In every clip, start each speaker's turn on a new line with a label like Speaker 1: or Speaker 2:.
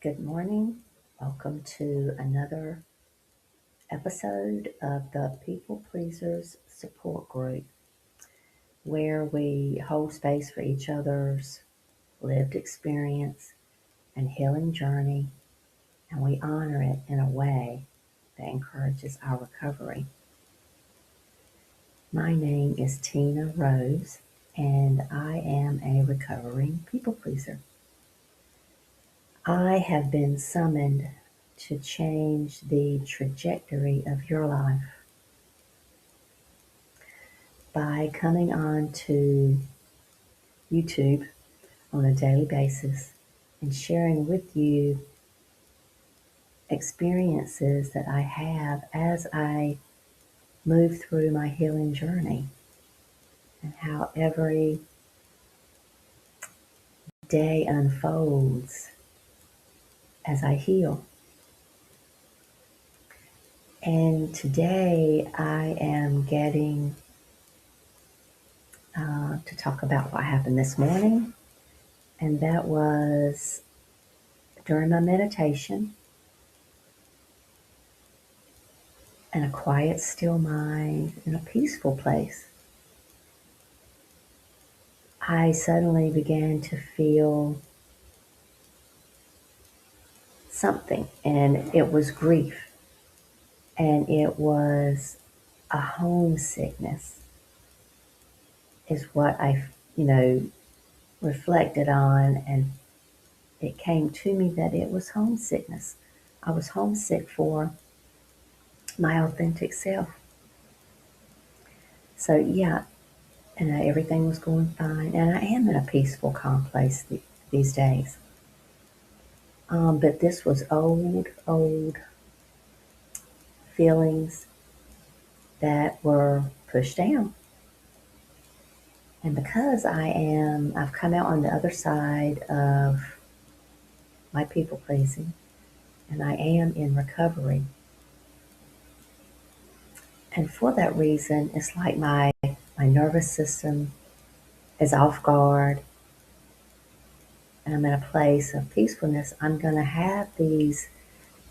Speaker 1: Good morning. Welcome to another episode of the People Pleasers Support Group, where we hold space for each other's lived experience and healing journey, and we honor it in a way that encourages our recovery. My name is Tina Rose, and I am a recovering people pleaser. I have been summoned to change the trajectory of your life by coming on to YouTube on a daily basis and sharing with you experiences that I have as I move through my healing journey and how every day unfolds as I heal. And today I am getting to talk about what happened this morning, and that was during my meditation and a quiet, still mind in a peaceful place. I suddenly began to feel something, and it was grief, and it was a homesickness, is what I reflected on, and it came to me that it was homesickness. I was homesick for my authentic self. So, yeah, and everything was going fine, and I am in a peaceful, calm place these days. But this was old feelings that were pushed down. And because I've come out on the other side of my people pleasing, and I am in recovery. And for that reason, it's like my nervous system is off guard, and I'm in a place of peacefulness. I'm going to have these,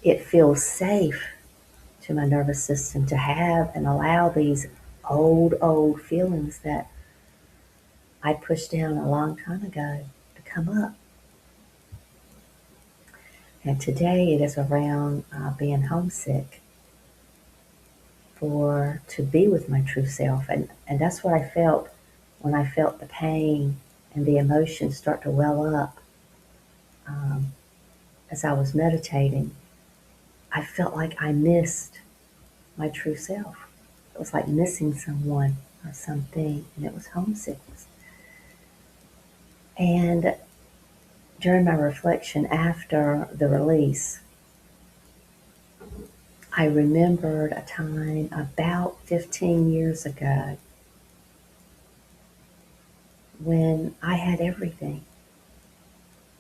Speaker 1: it feels safe to my nervous system to have and allow these old feelings that I pushed down a long time ago to come up. And today it is around being homesick for to be with my true self. And that's what I felt when I felt the pain and the emotions start to well up um, as I was meditating. I felt like I missed my true self. It was like missing someone or something, and it was homesickness. And during my reflection after the release, I remembered a time about 15 years ago when I had everything.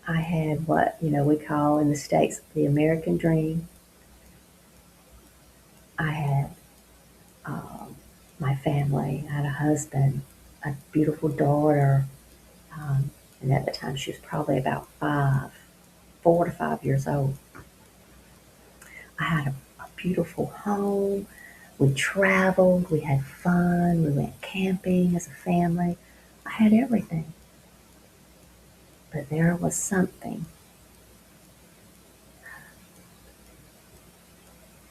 Speaker 1: I had what we call in the States the American dream. I had um, my family. I had a husband, a beautiful daughter, and at the time she was probably about 4 to 5 years old. I had a beautiful home. We traveled. We had fun. We went camping as a family. I had everything. But there was something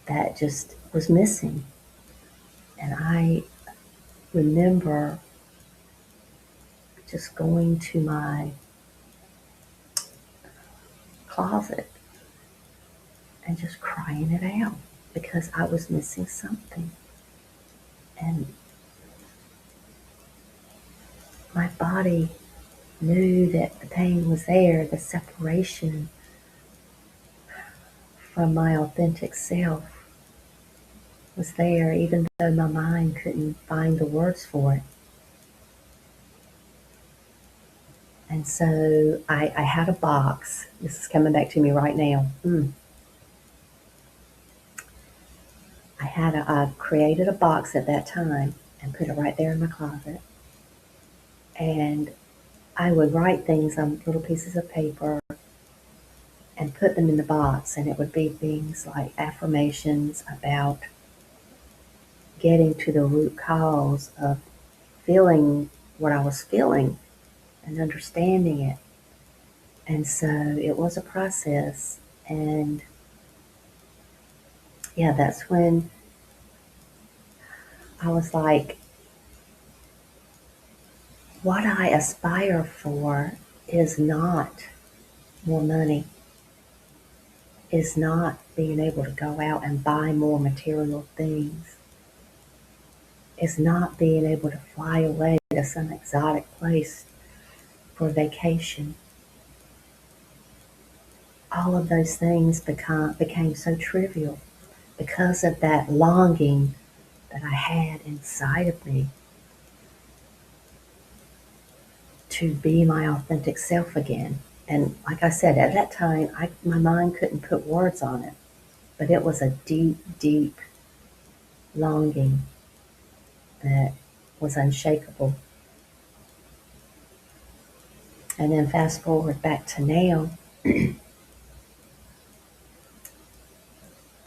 Speaker 1: that just was missing. And I remember just going to my closet and just crying it out because I was missing something. And my body knew that the pain was there, the separation from my authentic self was there, even though my mind couldn't find the words for it. And so I had a box. This is coming back to me right now. I created a box at that time and put it right there in my closet. And I would write things on little pieces of paper and put them in the box. And it would be things like affirmations about getting to the root cause of feeling what I was feeling and understanding it. And so it was a process. And yeah, that's when I was like, what I aspire for is not more money, is not being able to go out and buy more material things, is not being able to fly away to some exotic place for vacation. All of those things became so trivial because of that longing that I had inside of me to be my authentic self again. And like I said, at that time, my mind couldn't put words on it, but it was a deep, deep longing that was unshakable. And then fast forward back to now,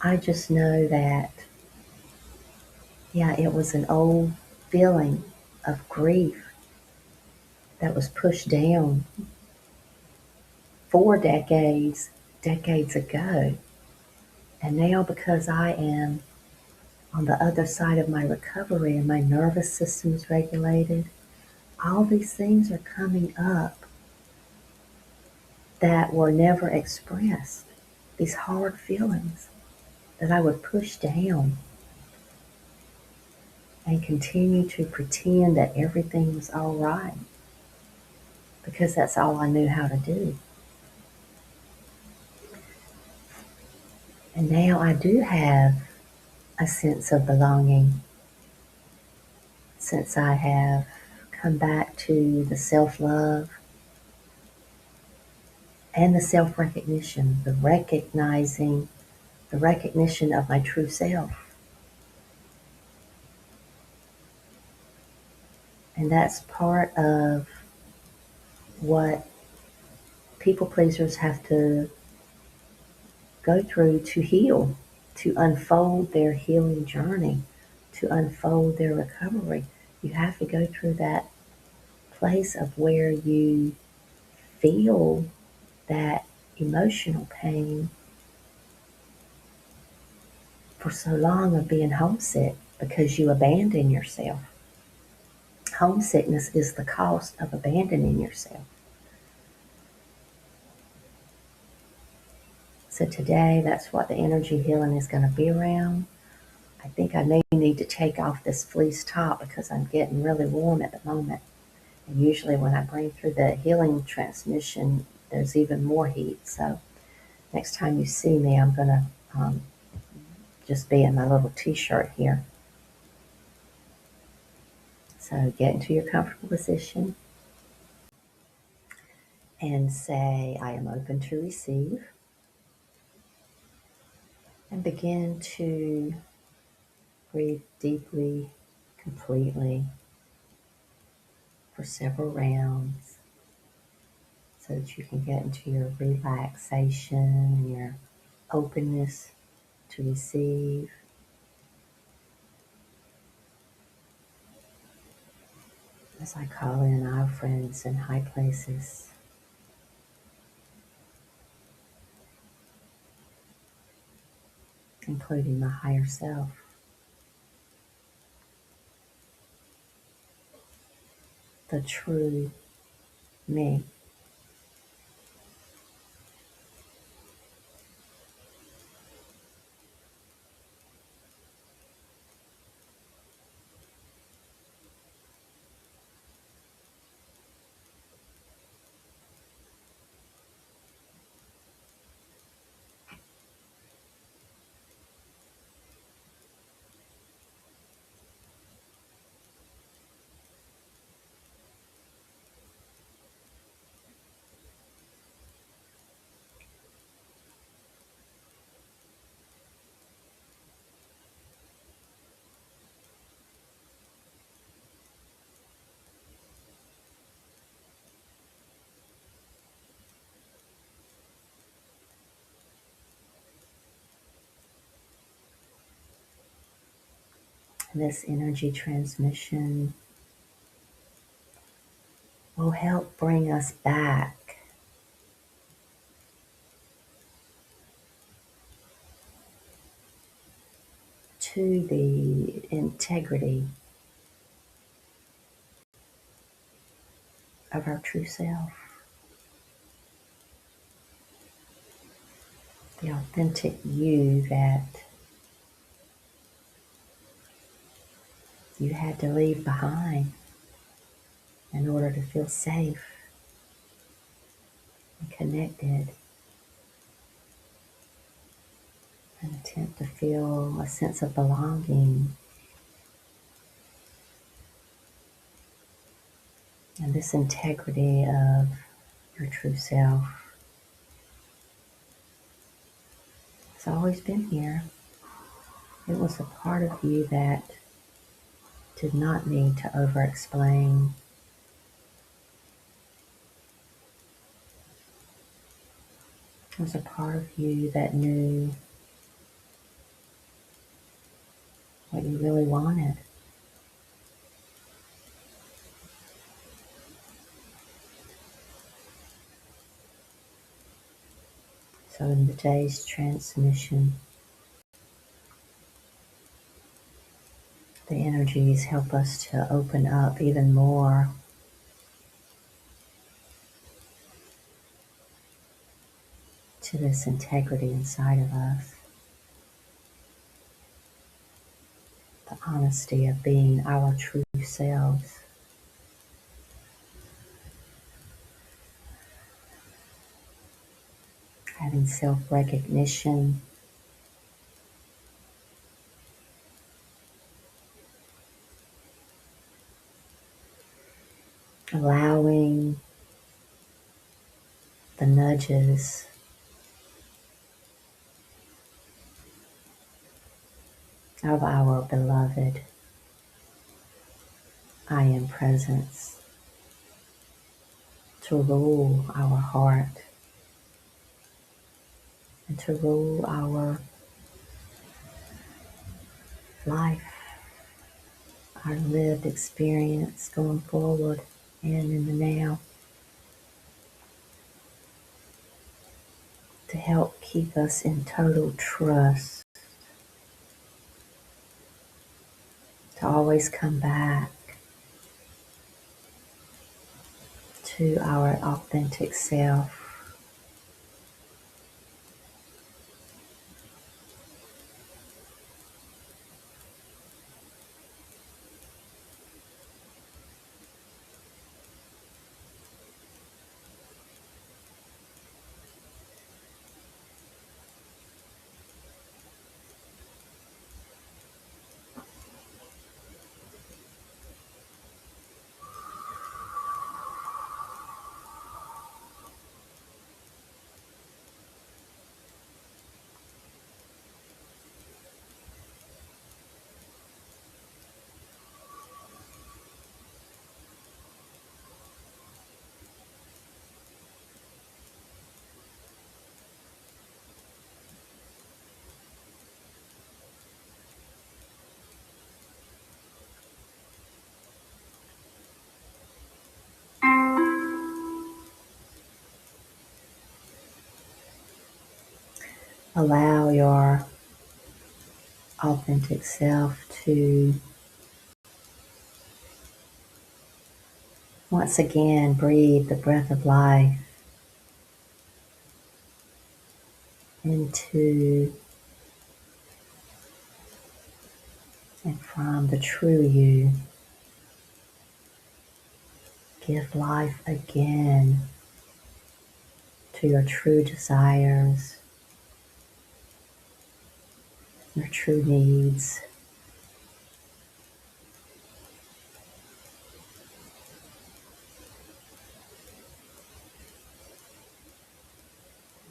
Speaker 1: I just know that, yeah, it was an old feeling of grief that was pushed down 4 decades, decades ago. And now, because I am on the other side of my recovery and my nervous system is regulated, all these things are coming up that were never expressed. These hard feelings that I would push down and continue to pretend that everything was all right because that's all I knew how to do. And now I do have a sense of belonging since I have come back to the self love and the self recognition, the recognition of my true self. And that's part of what people pleasers have to go through to heal, to unfold their healing journey, to unfold their recovery. You have to go through that place of where you feel that emotional pain for so long of being homesick because you abandon yourself. Homesickness is the cost of abandoning yourself. So today, that's what the energy healing is going to be around. I think I may need to take off this fleece top because I'm getting really warm at the moment. And usually when I bring through the healing transmission, there's even more heat. So next time you see me, I'm going to just be in my little t-shirt here. So get into your comfortable position and say, I am open to receive. And begin to breathe deeply, completely for several rounds so that you can get into your relaxation and your openness to receive. As I call in our friends in high places, including my higher self, the true me. And this energy transmission will help bring us back to the integrity of our true self, the authentic you that you had to leave behind in order to feel safe and connected and attempt to feel a sense of belonging. And this integrity of your true self has always been here. It was a part of you that did not need to over-explain. It was a part of you that knew what you really wanted. So in today's transmission, the energies help us to open up even more to this integrity inside of us. The honesty of being our true selves. Having self-recognition. Allowing the nudges of our beloved I Am Presence to rule our heart and to rule our life, our lived experience going forward and in the now, to help keep us in total trust, to always come back to our authentic self. Allow your authentic self to once again breathe the breath of life into and from the true you. Give life again to your true desires, your true needs.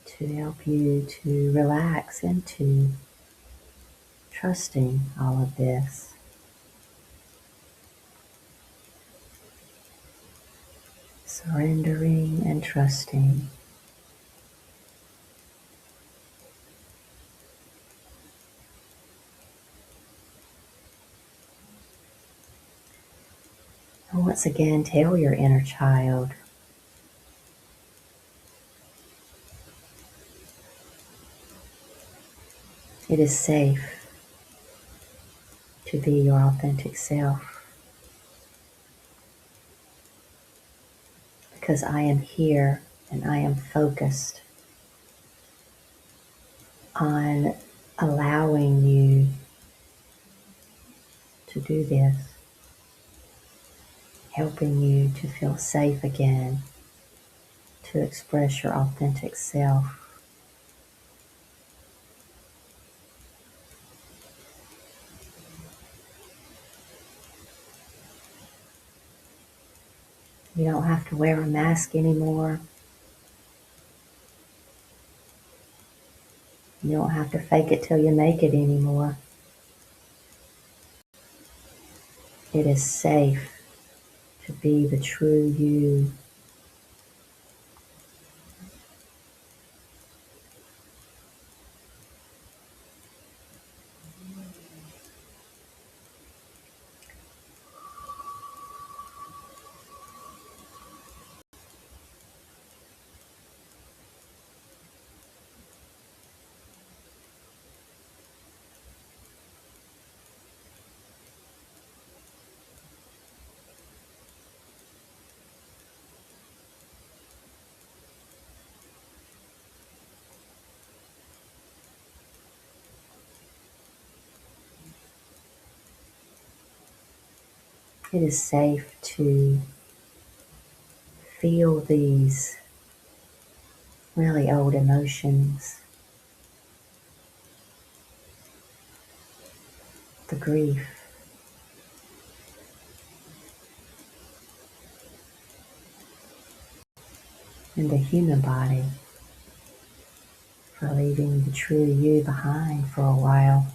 Speaker 1: To help you to relax into trusting all of this. Surrendering and trusting. Once again, tell your inner child it is safe to be your authentic self because I am here and I am focused on allowing you to do this, helping you to feel safe again, to express your authentic self. You don't have to wear a mask anymore. You don't have to fake it till you make it anymore. It is safe to be the true you. It is safe to feel these really old emotions, the grief, and the human body for leaving the true you behind for a while.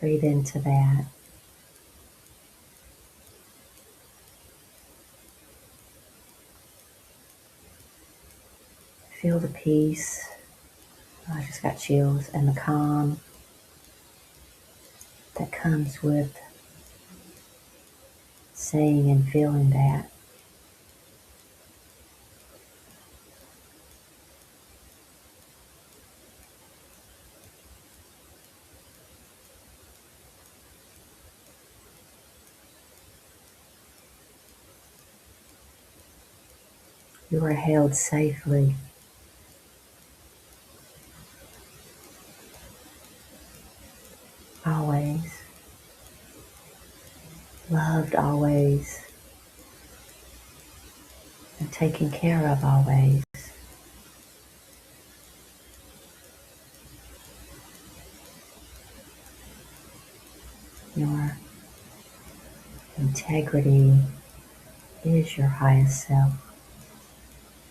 Speaker 1: Breathe into that. Feel the peace. I just got chills, and the calm that comes with saying and feeling that. You are held safely, always, loved always, and taken care of always. Your integrity is your highest self.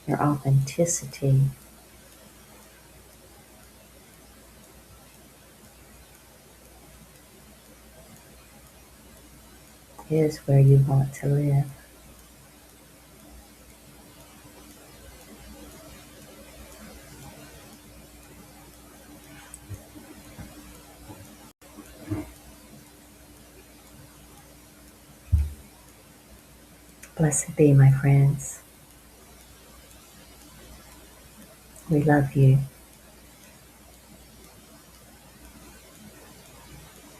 Speaker 1: Your authenticity is where you want to live. Blessed be, my friends. We love you.